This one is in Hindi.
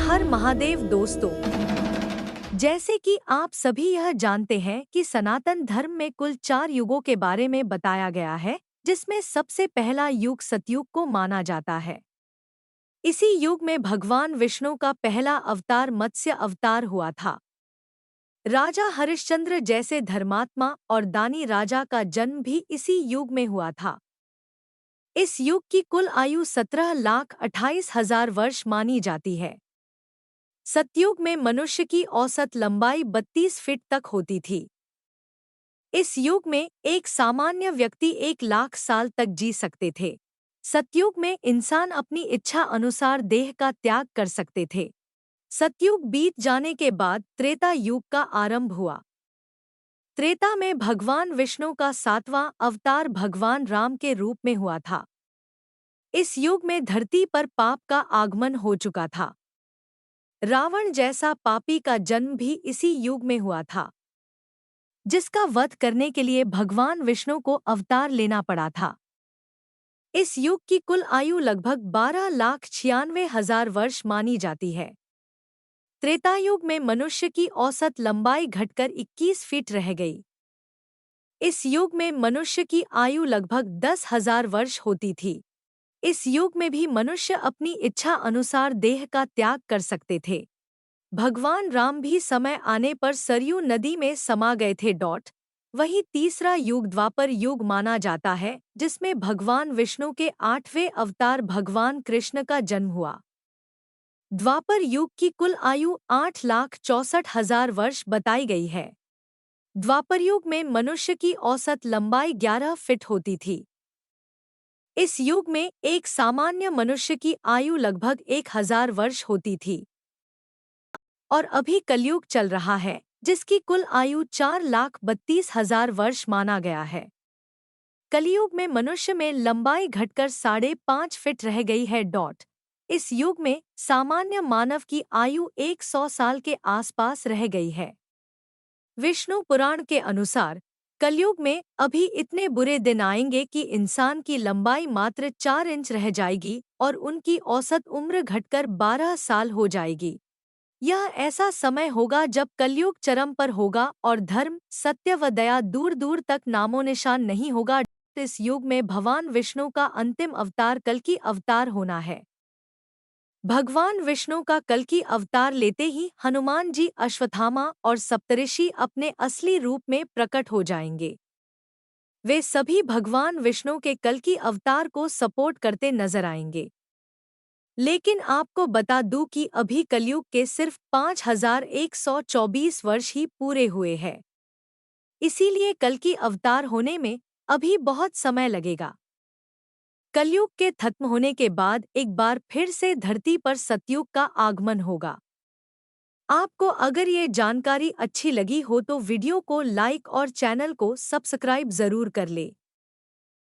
हर महादेव दोस्तों, जैसे कि आप सभी यह जानते हैं कि सनातन धर्म में कुल 4 युगों के बारे में बताया गया है, जिसमें सबसे पहला युग सतयुग को माना जाता है। इसी युग में भगवान विष्णु का पहला अवतार मत्स्य अवतार हुआ था। राजा हरिश्चंद्र जैसे धर्मात्मा और दानी राजा का जन्म भी इसी युग में हुआ था। इस युग की कुल आयु 17,28,000 वर्ष मानी जाती है। सतयुग में मनुष्य की औसत लंबाई 32 फीट तक होती थी। इस युग में एक सामान्य व्यक्ति 1 लाख साल तक जी सकते थे। सतयुग में इंसान अपनी इच्छा अनुसार देह का त्याग कर सकते थे। सतयुग बीत जाने के बाद त्रेता युग का आरंभ हुआ। त्रेता में भगवान विष्णु का 7वां अवतार भगवान राम के रूप में हुआ था। इस युग में धरती पर पाप का आगमन हो चुका था। रावण जैसा पापी का जन्म भी इसी युग में हुआ था, जिसका वध करने के लिए भगवान विष्णु को अवतार लेना पड़ा था। इस युग की कुल आयु लगभग 12,96,000 वर्ष मानी जाती है। त्रेतायुग में मनुष्य की औसत लंबाई घटकर 21 फीट रह गई। इस युग में मनुष्य की आयु लगभग 10,000 वर्ष होती थी। इस युग में भी मनुष्य अपनी इच्छा अनुसार देह का त्याग कर सकते थे। भगवान राम भी समय आने पर सरयू नदी में समा गए थे। वहीं तीसरा युग द्वापर युग माना जाता है, जिसमें भगवान विष्णु के 8वें अवतार भगवान कृष्ण का जन्म हुआ। द्वापर युग की कुल आयु 8,64,000 वर्ष बताई गई है। द्वापर युग में मनुष्य की औसत लंबाई 11 फीट होती थी। इस युग में एक सामान्य मनुष्य की आयु लगभग 1,000 वर्ष होती थी। और अभी कलयुग चल रहा है, जिसकी कुल आयु 4,32,000 वर्ष माना गया है। कलयुग में मनुष्य में लंबाई घटकर 5.5 फीट रह गई है। इस युग में सामान्य मानव की आयु 100 साल के आसपास रह गई है। विष्णु पुराण के अनुसार कलयुग में अभी इतने बुरे दिन आएंगे कि इंसान की लंबाई मात्र 4 इंच रह जाएगी और उनकी औसत उम्र घटकर 12 साल हो जाएगी। यह ऐसा समय होगा जब कलयुग चरम पर होगा और धर्म, सत्य व दया दूर दूर तक नामोनिशान नहीं होगा। इस युग में भगवान विष्णु का अंतिम अवतार कल्कि अवतार होना है। भगवान विष्णु का कल्कि अवतार लेते ही हनुमान जी, अश्वत्थामा और सप्तऋषि अपने असली रूप में प्रकट हो जाएंगे। वे सभी भगवान विष्णु के कल्कि अवतार को सपोर्ट करते नजर आएंगे। लेकिन आपको बता दूं कि अभी कलयुग के सिर्फ 5,124 वर्ष ही पूरे हुए हैं। इसीलिए कल्कि अवतार होने में अभी बहुत समय लगेगा। कलयुग के खत्म होने के बाद एक बार फिर से धरती पर सतयुग का आगमन होगा। आपको अगर ये जानकारी अच्छी लगी हो तो वीडियो को लाइक और चैनल को सब्सक्राइब जरूर कर ले।